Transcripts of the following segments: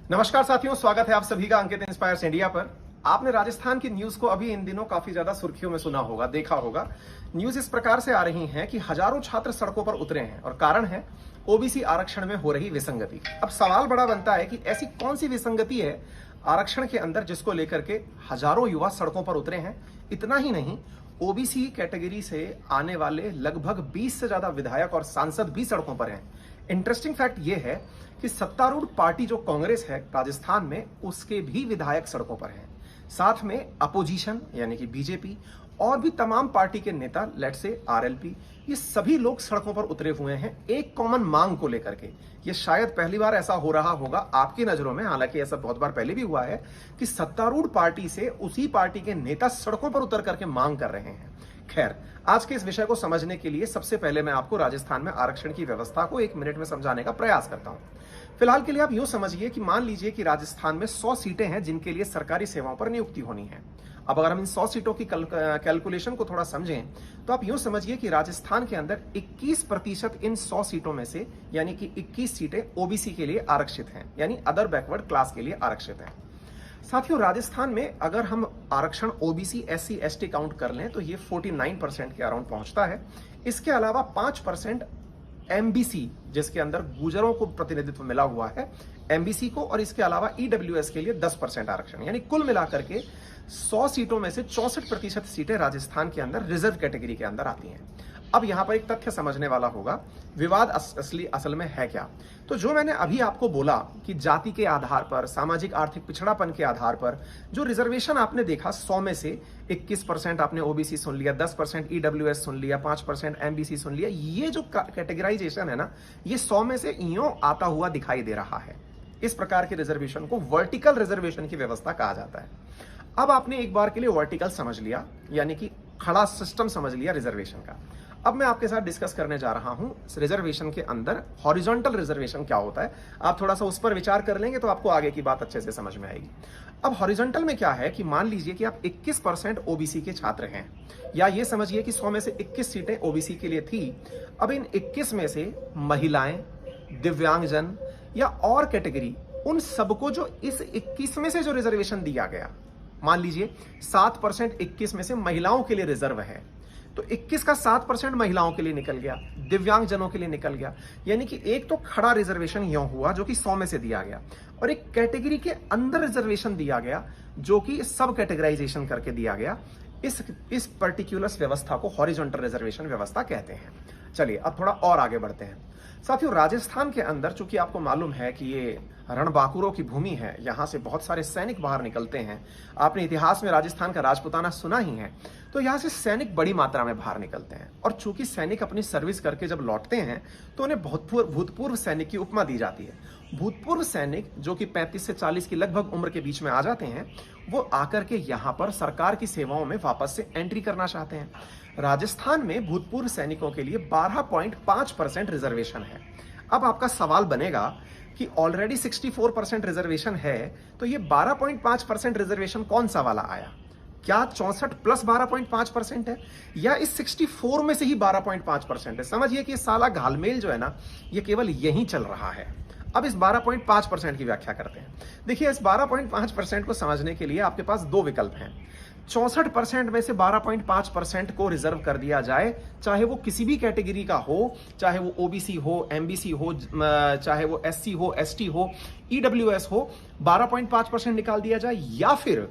नमस्कार साथियों, स्वागत है आप सभी का अंकित इंस्पायर्स इंडिया पर। आपने राजस्थान की न्यूज को अभी इन दिनों काफी ज्यादा सुर्खियों में सुना होगा, देखा होगा। न्यूज इस प्रकार से आ रही है कि हजारों छात्र सड़कों पर उतरे हैं और कारण है ओबीसी आरक्षण में हो रही विसंगति। अब सवाल बड़ा बनता है कि ऐसी कौन सी विसंगति है आरक्षण के अंदर जिसको लेकर के हजारों युवा सड़कों पर उतरे हैं। इतना ही नहीं, ओबीसी कैटेगरी से आने वाले लगभग 20 से ज्यादा विधायक और सांसद भी सड़कों पर हैं। इंटरेस्टिंग फैक्ट यह है कि सत्तारूढ़ पार्टी जो कांग्रेस है राजस्थान में, उसके भी विधायक सड़कों पर हैं। साथ में अपोजिशन यानी कि बीजेपी और भी तमाम पार्टी के नेता, लेट्स से आरएलपी, ये सभी लोग सड़कों पर उतरे हुए हैं एक कॉमन मांग को लेकर के। ये शायद पहली बार ऐसा हो रहा होगा आपकी नजरों में, हालांकि ऐसा बहुत बार पहले भी हुआ है कि सत्तारूढ़ पार्टी से उसी पार्टी के नेता सड़कों पर उतर करके मांग कर रहे हैं। खैर, आज के इस विषय को समझने के लिए सबसे पहले मैं आपको राजस्थान में आरक्षण की व्यवस्था को 1 मिनट में समझाने का प्रयास करता हूं। फिलहाल के लिए आप यूं समझिए कि मान लीजिए कि राजस्थान में 100 सीटें हैं जिनके लिए सरकारी सेवाओं पर नियुक्ति होनी है। अब अगर हम इन 100 सीटों की कैलकुलेशन को थोड़ा समझें तो आप यूं समझिए कि राजस्थान के अंदर 21% इन 100 सीटों में से यानी कि 21 सीटें ओबीसी के लिए आरक्षित हैं, यानी अदर बैकवर्ड क्लास के लिए आरक्षित हैं। साथियों, राजस्थान में अगर हम आरक्षण ओबीसी एससी एसटी काउंट कर लें तो ये 49% के अराउंड पहुंचता है। इसके अलावा 5% एमबीसी, जिसके अंदर गुजरों को प्रतिनिधित्व मिला हुआ है, एमबीसी को, और इसके अलावा ईडब्ल्यूएस के लिए 10% आरक्षण, यानी कुल मिलाकर के 100 सीटों में से 64% सीटें राजस्थान के अंदर रिजर्व कैटेगरी के अंदर आती हैं। अब यहां पर एक तथ्य समझने वाला होगा, विवाद असल में है क्या। तो जो मैंने अभी आपको बोला कि जाति के आधार पर, सामाजिक आर्थिक पिछड़ापन के आधार पर जो रिजर्वेशन आपने देखा, 100 में से 21% आपने ओबीसी सुन लिया, 10% ईडब्ल्यूएस सुन लिया, 5% एमबीसी सुन लिया, ये जो कैटेगराइजेशन है ना, ये 100 में से यूं आता हुआ दिखाई दे रहा है। इस प्रकार के रिजर्वेशन को वर्टिकल रिजर्वेशन की व्यवस्था कहा जाता है। अब आपने एक बार के लिए वर्टिकल समझ लिया, यानी कि खड़ा सिस्टम समझ लिया रिजर्वेशन का। अब मैं आपके साथ डिस्कस करने जा रहा हूं रिजर्वेशन के अंदर हॉरिजॉन्टल रिजर्वेशन क्या होता है। आप थोड़ा सा उस पर विचार कर लेंगे तो आपको आगे की बात अच्छे से समझ में आएगी। अब हॉरिजॉन्टल में क्या है कि मान लीजिए कि आप 21% ओबीसी के छात्र हैं, या ये समझिए कि 100 में से 21 सीटें ओबीसी के लिए थी। अब इन 21 में से महिलाएं, दिव्यांगजन या और कैटेगरी, उन सबको जो इस 21 में से जो रिजर्वेशन दिया गया, मान लीजिए 7% 21 में से महिलाओं के लिए रिजर्व है, तो 21 का 7% महिलाओं के लिए निकल गया, दिव्यांगजनों के लिए निकल गया। यानी कि एक तो खड़ा रिजर्वेशन यूं हुआ जो कि 100 में से दिया गया, और एक कैटेगरी के अंदर रिजर्वेशन दिया गया जो कि सब कैटेगराइजेशन करके दिया गया। इस पर्टिकुलर व्यवस्था को हॉरिजॉन्टल रिजर्वेशन व्यवस्था कहते हैं। चलिए अब थोड़ा और आगे बढ़ते हैं। साथियों, राजस्थान के अंदर चूंकि आपको मालूम है कि ये रणबांकुरों की भूमि है, यहां से बहुत सारे सैनिक बाहर निकलते हैं। आपने इतिहास में राजस्थान का राजपुताना सुना ही है, तो यहां से सैनिक बड़ी मात्रा में बाहर निकलते हैं। और चूंकि सैनिक अपनी सर्विस करके जब लौटते हैं तो उन्हें भूतपूर्व सैनिक की उपमा दी जाती है। भूतपूर्व सैनिक जो कि 35 से 40 की लगभग उम्र के बीच में आ जाते हैं, वो आकर के यहां पर सरकार की सेवाओं में वापस से एंट्री करना चाहते हैं। राजस्थान में भूतपूर्व सैनिकों के लिए 12.5% रिजर्वेशन है। अब आपका सवाल बनेगा कि ऑलरेडी 64% रिजर्वेशन है, तो ये 12.5% रिजर्वेशन कौन सा वाला आया? क्या 64 प्लस 12.5% है, या इस 64 में से ही 12.5% है? समझिए कि साला घालमेल जो है ना, ये केवल यही चल रहा है। अब इस 12.5% की व्याख्या करते हैं। देखिए, इस 12.5% को समझने के लिए आपके पास दो विकल्प हैं। 64% में से 12.5% को रिजर्व कर दिया जाए, चाहे वो किसी भी कैटेगरी का हो, चाहे वो ओबीसी हो, एमबीसी हो, चाहे वो एससी हो, एसटी हो, ईडब्ल्यूएस हो, 12.5% निकाल दिया जाए। या फिर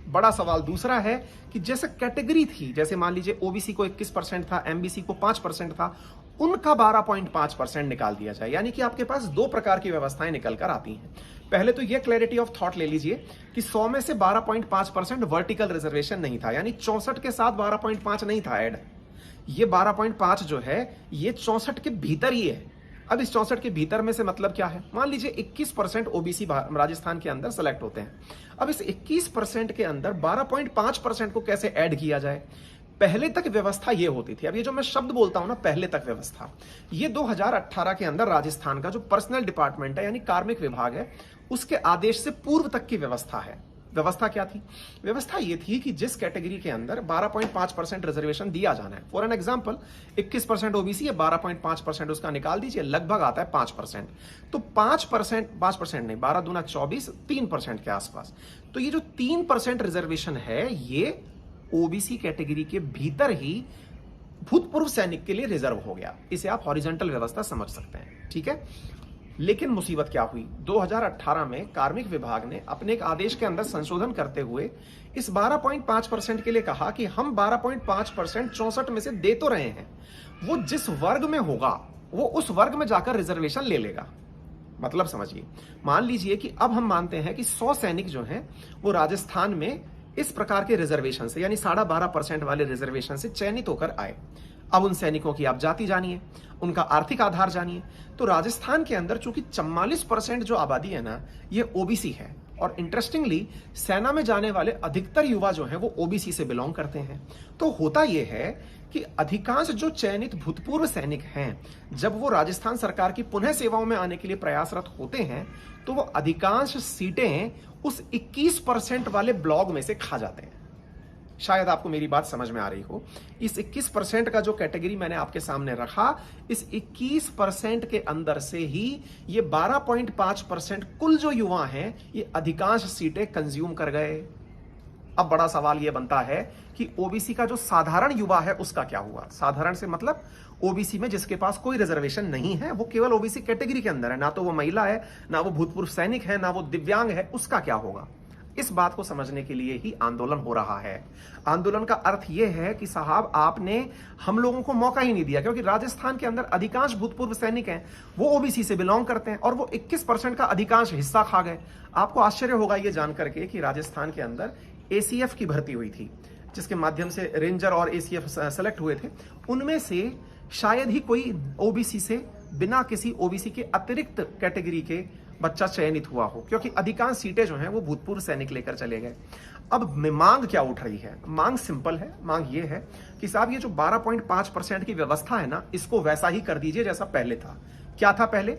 बड़ा सवाल दूसरा है कि जैसे कैटेगरी थी, जैसे मान लीजिए ओबीसी को 21% था, एमबीसी को 5% था, उनका 12.5% निकाल दिया जाए। यानी कि आपके पास दो प्रकार की व्यवस्थाएं निकल कर आती हैं। पहले तो ये क्लैरिटी ऑफ थॉट ले लीजिए कि 100 में से 12.5% वर्टिकल रिजर्वेशन नहीं था, यानी 64 के साथ 12.5 नहीं था ऐड। ये 12.5 जो है ये 64 के भीतर ही है। अब इस 64 के भीतर में से मतलब क्या है? मान लीजिए 21% ओबीसी राजस्थान के अंदर सेलेक्ट होते हैं। अब इस 21% के अंदर 12.5% को कैसे ऐड किया जाए? पहले तक व्यवस्था ये होती थी, अब ये जो मैं शब्द बोलता हूं ना, पहले तक व्यवस्था, ये 2018 के अंदर राजस्थान का जो पर्सनल डिपार्टमेंट है यानी कार्मिक विभाग है, उसके आदेश से पूर्व तक की व्यवस्था है। व्यवस्था क्या थी? व्यवस्था ये थी कि जिस कैटेगरी के अंदर 12.5% रिजर्वेशन दिया जाना है, फॉर एन एग्जांपल 21% ओबीसी है, 12.5% उसका निकाल दीजिए, लगभग आता है 5%। तो 5% नहीं, 12 दूना 24, 3% के आसपास। तो ये जो 3% रिजर्वेशन है, ये ओबीसी कैटेगरी के भीतर ही भूतपूर्व सैनिक के लिए रिजर्व हो गया। इसे आप हॉरिजॉन्टल व्यवस्था समझ सकते हैं, ठीक है। लेकिन मुसीबत क्या हुई? 2018 में कार्मिक विभाग ने अपने एक आदेश के अंदर संशोधन करते हुए इस 12.5% के लिए कहा कि हम 12.5% 64 में से दे तो रहे हैं, वो जिस वर्ग में होगा वो उस वर्ग में जाकर रिजर्वेशन ले लेगा। मतलब समझिए, मान लीजिए कि अब हम मानते हैं कि 100 सैनिक जो हैं वो राजस्थान में इस प्रकार के रिजर्वेशन से, यानी 12.5% वाले रिजर्वेशन से चयनित होकर आए। अब उन सैनिकों की आप जाति जानिए, उनका आर्थिक आधार जानिए। तो राजस्थान के अंदर चूंकि 44% जो आबादी है ना, ये ओबीसी है, और इंटरेस्टिंगली सेना में जाने वाले अधिकतर युवा जो हैं वो ओबीसी से बिलोंग करते हैं। तो होता यह है कि अधिकांश जो चयनित भूतपूर्व सैनिक हैं, जब वो राजस्थान सरकार की पुनः सेवाओं में आने के लिए प्रयासरत होते हैं, तो वो अधिकांश सीटें उस 21% वाले ब्लॉक में से खा जाते हैं। शायद आपको मेरी बात समझ में आ रही हो। इस 21% का जो कैटेगरी मैंने आपके सामने रखा, इस 21% के अंदर से ही ये 12.5% कुल जो युवा हैं, ये अधिकांश सीटें कंज्यूम कर गए। अब बड़ा सवाल यह बनता है कि ओबीसी का जो साधारण युवा है उसका क्या हुआ? साधारण से मतलब ओबीसी में जिसके पास कोई रिजर्वेशन नहीं है, वो केवल ओबीसी कैटेगरी के अंदर है, ना तो वो महिला है, ना वो भूतपूर्व सैनिक है, ना वो दिव्यांग है, उसका क्या होगा? इस बात को समझने के लिए ही आंदोलन हो रहा है। आंदोलन का अर्थ यह है कि साहब, आपने हम लोगों को मौका ही नहीं दिया, क्योंकि राजस्थान के अंदर अधिकांश भूतपूर्व सैनिक हैं, वो ओबीसी से बिलोंग करते हैं, और वो 21% का अधिकांश हिस्सा खा गए। आपको आश्चर्य होगा ये जानकर के कि राजस्थान के अंदर एसीएफ की भर्ती हुई थी, जिसके माध्यम से रेंजर और एसीएफ सेलेक्ट हुए थे। उनमें से शायद ही कोई ओबीसी से, बिना किसी ओबीसी के अतिरिक्त कैटेगरी के बच्चा चयनित हुआ हो, क्योंकि अधिकांश सीटें जो हैं वो भूतपूर्व सैनिक लेकर चले गए। अब मांग क्या उठ रही है? मांग सिंपल है। मांग ये है कि साहब, ये जो 12.5% की व्यवस्था है ना, इसको वैसा ही कर दीजिए जैसा पहले था। क्या था पहले?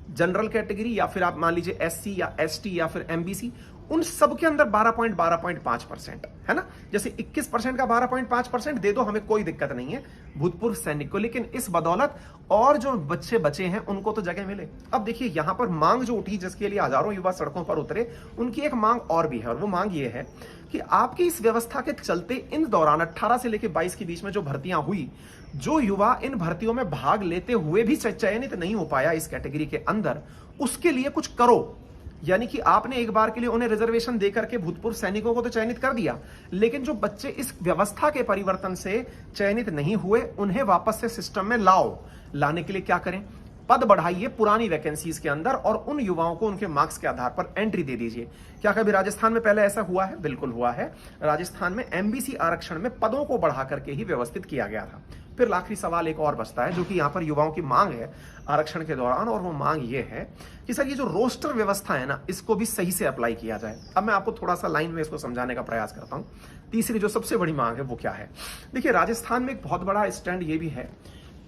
जनरल कैटेगरी, या फिर आप मान लीजिए एससी या एसटी या फिर एमबीसी, उन सब के अंदर 12.5% है ना। जैसे 21% का 12.5% दे दो, हमें कोई दिक्कत नहीं है भूतपूर्व सैनिक को, लेकिन इस बदौलत और जो बच्चे बचे हैं उनको तो जगह मिले। अब देखिए, यहां पर मांग जो उठी, जिसके लिए हजारों युवा सड़कों पर उतरे, उनकी एक मांग और भी है, और वो मांग ये है कि आपकी इस व्यवस्था के चलते इन दौरान 18 से लेकर 22 के बीच में जो भर्तियां हुई, जो युवा इन भर्तियों में भाग लेते हुए भी चयनित नहीं हो पाया इस कैटेगरी के अंदर, उसके लिए कुछ करो। यानी कि आपने एक बार के लिए उन्हें रिजर्वेशन देकर के भूतपूर्व सैनिकों को तो चयनित कर दिया, लेकिन जो बच्चे इस व्यवस्था के परिवर्तन से चयनित नहीं हुए, उन्हें वापस से सिस्टम में लाओ। लाने के लिए क्या करें? पद बढ़ाइए पुरानी वैकेंसीज के अंदर, और उन युवाओं को उनके मार्क्स के आधार पर एंट्री दे दीजिए। क्या कभी राजस्थान में पहले ऐसा हुआ है? बिल्कुल हुआ है। राजस्थान में एमबीसी आरक्षण में पदों को बढ़ा करके ही व्यवस्थित किया गया था। फिर आखिरी सवाल एक और बचता है, जो कि यहां पर युवाओं की मांग है आरक्षण के दौरान, और वो मांग ये है कि सर, ये जो रोस्टर व्यवस्था है ना, इसको भी सही से अप्लाई किया जाए। अब मैं आपको थोड़ा सा लाइन में इसको समझाने का प्रयास करता हूं। तीसरी जो सबसे बड़ी मांग है वो क्या है? देखिए, राजस्थान में एक बहुत बड़ा स्टैंड ये भी है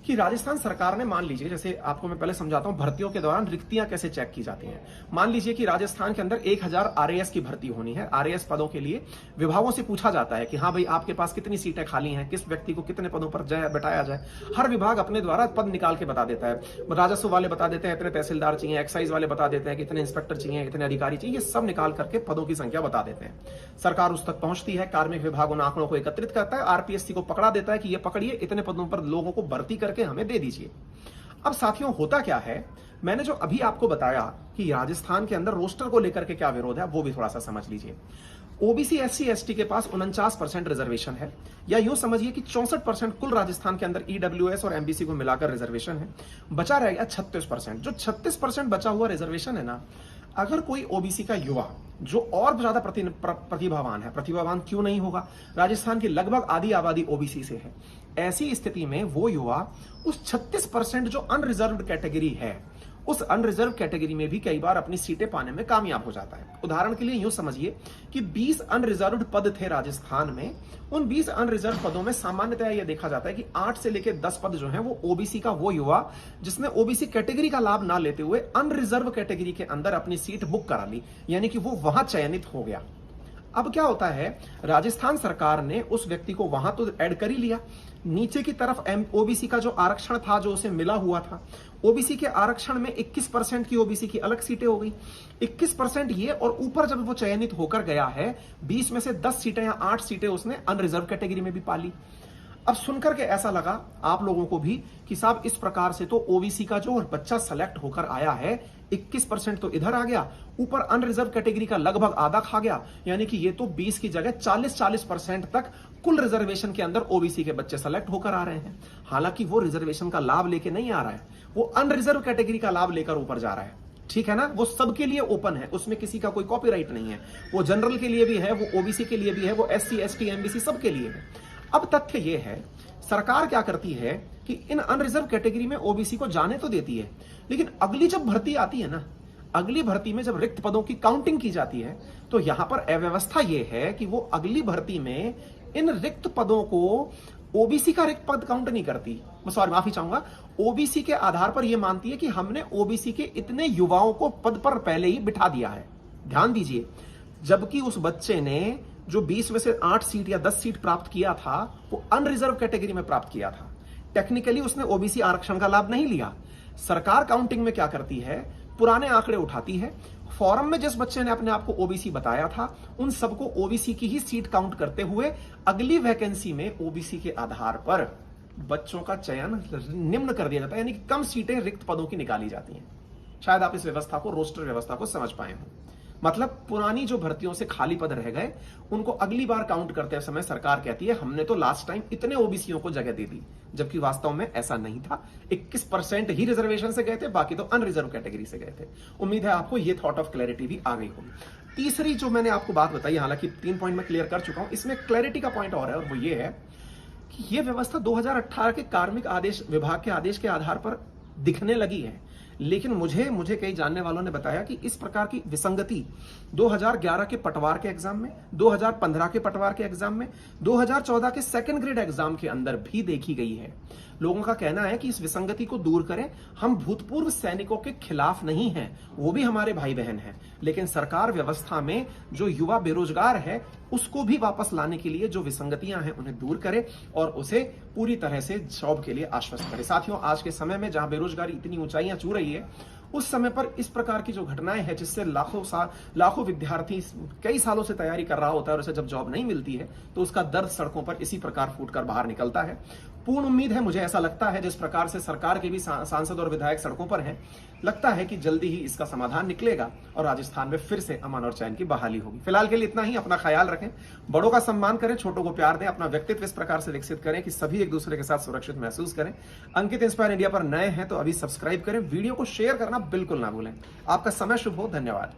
कि राजस्थान सरकार ने, मान लीजिए, जैसे आपको मैं पहले समझाता हूं भर्तियों के दौरान रिक्तियां कैसे चेक की जाती हैं। मान लीजिए कि राजस्थान के अंदर 1000 आरएएस की भर्ती होनी है। आरएएस पदों के लिए विभागों से पूछा जाता है कि हाँ भाई, आपके पास कितनी सीटें खाली हैं, किस व्यक्ति को कितने पदों पर बैठाया जाए। हर विभाग अपने द्वारा पद निकाल के बता देता है। राजस्व वाले बता देते हैं इतने तहसीलदार चाहिए, एक्साइज वाले बता देते हैं कि इतने इंस्पेक्टर चाहिए, इतने अधिकारी चाहिए, ये सब निकाल करके पदों की संख्या बता देते हैं। सरकार उस तक पहुंचती है, कार्मिक विभाग उन आंकड़ों को एकत्रित करता है, आरपीएससी को पकड़ा देता है कि ये पकड़िए, इतने पदों पर लोगों को भर्ती करके हमें दे दीजिए। अब साथियों, होता क्या है, मैंने जो अभी आपको बताया कि राजस्थान के अंदर रोस्टर को लेकर के क्या विरोध है, वो भी थोड़ा सा समझ लीजिए। ओबीसी एससी एसटी के पास 49% रिजर्वेशन है, या यूं समझिए कि 64% कुल राजस्थान के अंदर ईडब्ल्यूएस और एमबीसी को मिलाकर रिजर्वेशन है। बचा रह गया 36%। जो 36% बचा हुआ रिजर्वेशन है ना, अगर कोई ओबीसी का युवा जो और ज्यादा प्रतिभावान है, प्रतिभावान क्यों नहीं होगा, राजस्थान की लगभग आधी आबादी ओबीसी से है, ऐसी स्थिति में वो युवा उस 36% जो अनरिजर्व्ड कैटेगरी है, उस अनरिजर्व कैटेगरी में भी कई बार अपनी सीटें पाने में कामयाब हो जाता है। उदाहरण के लिए यूं समझिए कि 20 अनरिजर्व्ड पद थे राजस्थान में। उन 20 अनरिजर्व पदों में सामान्यतः यह देखा जाता है कि 8 से लेकर 10 पद जो हैं वो ओबीसी का वो युवा जिसने ओबीसी कैटेगरी का लाभ ना लेते हुए अनरिजर्व कैटेगरी के अंदर अपनी सीट बुक करा ली, यानी कि वो वहां चयनित हो गया। अब क्या होता है, राजस्थान सरकार ने उस व्यक्ति को वहां तो ऐड कर ही लिया, नीचे की तरफ ओबीसी का जो आरक्षण था जो उसे मिला हुआ था, ओबीसी के आरक्षण में 21% की ओबीसी की अलग सीटें हो गई, 21% ये, और ऊपर जब वो चयनित होकर गया है 20 में से 10 सीटें या 8 सीटें उसने अनरिजर्व कैटेगरी में भी पाली। अब सुनकर के ऐसा लगा आप लोगों को भी कि साहब इस प्रकार से तो ओबीसी का जो बच्चा सेलेक्ट होकर आया है 21% तो इधर आ गया, ऊपर अनरिजर्व कैटेगरी का लगभग आधा खा गया, यानी कि ये तो 20 की जगह 40% तक कुल रिजर्वेशन के अंदर ओबीसी के बच्चे सेलेक्ट होकर आ रहे हैं। हालांकि वो रिजर्वेशन का लाभ लेके नहीं आ रहा है, वो अनरिजर्व कैटेगरी का लाभ लेकर ऊपर जा रहा है। ठीक है ना, वो सबके लिए ओपन है, उसमें किसी का कोई कॉपीराइट नहीं है, वो जनरल के लिए भी है, वो ओबीसी के लिए भी है, वो एससी एसटी एमबीसी सबके लिए है। अब तथ्य यह है, सरकार क्या करती है कि इन अनरिजर्व कैटेगरी में ओबीसी को जाने तो देती है, लेकिन अगली जब भर्ती आती है ना, अगली भर्ती में जब रिक्त पदों की काउंटिंग की जाती है तो यहां पर अव्यवस्था यह है कि वो अगली भर्ती में इन रिक्त पदों को ओबीसी का रिक्त पद काउंट नहीं करती, सॉरी माफी चाहूंगा, ओबीसी के आधार पर यह मानती है कि हमने ओबीसी के इतने युवाओं को पद पर पहले ही बिठा दिया है। ध्यान दीजिए, जबकि उस बच्चे ने जो 20 में से 8 सीट या 10 सीट प्राप्त किया था वो अनरिजर्व कैटेगरी में प्राप्त किया था, टेक्निकली उसने ओबीसी आरक्षण का लाभ नहीं लिया। सरकार काउंटिंग में क्या करती है, पुराने आंकड़े उठाती है, फॉरम में जिस बच्चे ने अपने आप को ओबीसी बताया था उन सबको ओबीसी की ही सीट काउंट करते हुए अगली वैकेंसी में ओबीसी के आधार पर बच्चों का चयन निम्न कर दिया जाता है, यानी कि कम सीटें रिक्त पदों की निकाली जाती हैं। शायद आप इस व्यवस्था को, रोस्टर व्यवस्था को समझ पाए हों। मतलब पुरानी जो भर्तियों से खाली पद रह गए उनको अगली बार काउंट करते समय सरकार कहती है हमने तो लास्ट टाइम इतने ओबीसीओं को जगह दे दी, जबकि वास्तव में ऐसा नहीं था। 21% ही रिजर्वेशन से गए थे, बाकी तो अनरिजर्व कैटेगरी से गए थे। उम्मीद है आपको ये थॉट ऑफ क्लैरिटी भी आ गई होगी। तीसरी जो मैंने आपको बात बताई, हालांकि 3 पॉइंट में क्लियर कर चुका हूं, इसमें क्लैरिटी का पॉइंट और है, और वो ये है कि यह व्यवस्था 2018 के कार्मिक आदेश विभाग के आदेश के आधार पर दिखने लगी है, लेकिन मुझे कई जानने वालों ने बताया कि इस प्रकार की विसंगति 2011 के पटवार के एग्जाम में, 2015 के पटवार के एग्जाम में, 2014 के सेकंड ग्रेड एग्जाम के अंदर भी देखी गई है। लोगों का कहना है कि इस विसंगति को दूर करें, हम भूतपूर्व सैनिकों के खिलाफ नहीं हैं, वो भी हमारे भाई बहन हैं, लेकिन सरकार व्यवस्था में जो युवा बेरोजगार है उसको भी वापस लाने के लिए जो विसंगतियां हैं उन्हें दूर करे और उसे पूरी तरह से जॉब के लिए आश्वस्त करे। साथियों, आज के समय में जहां बेरोजगारी इतनी ऊंचाइयां छू रही है, उस समय पर इस प्रकार की जो घटनाएं हैं जिससे लाखों विद्यार्थी कई सालों से तैयारी कर रहा होता है और उसे जब जॉब नहीं मिलती है तो उसका दर्द सड़कों पर इसी प्रकार फूटकर बाहर निकलता है। पूर्ण उम्मीद है, मुझे ऐसा लगता है जिस प्रकार से सरकार के भी सांसद और विधायक सड़कों पर हैं, लगता है कि जल्दी ही इसका समाधान निकलेगा और राजस्थान में फिर से अमन और चैन की बहाली होगी। फिलहाल के लिए इतना ही। अपना ख्याल रखें, बड़ों का सम्मान करें, छोटों को प्यार दें, अपना व्यक्तित्व इस प्रकार से विकसित करें कि सभी एक दूसरे के साथ सुरक्षित महसूस करें। अंकित इंस्पायर इंडिया पर नए हैं तो अभी सब्सक्राइब करें, वीडियो को शेयर करना बिल्कुल ना भूलें। आपका समय शुभ हो। धन्यवाद।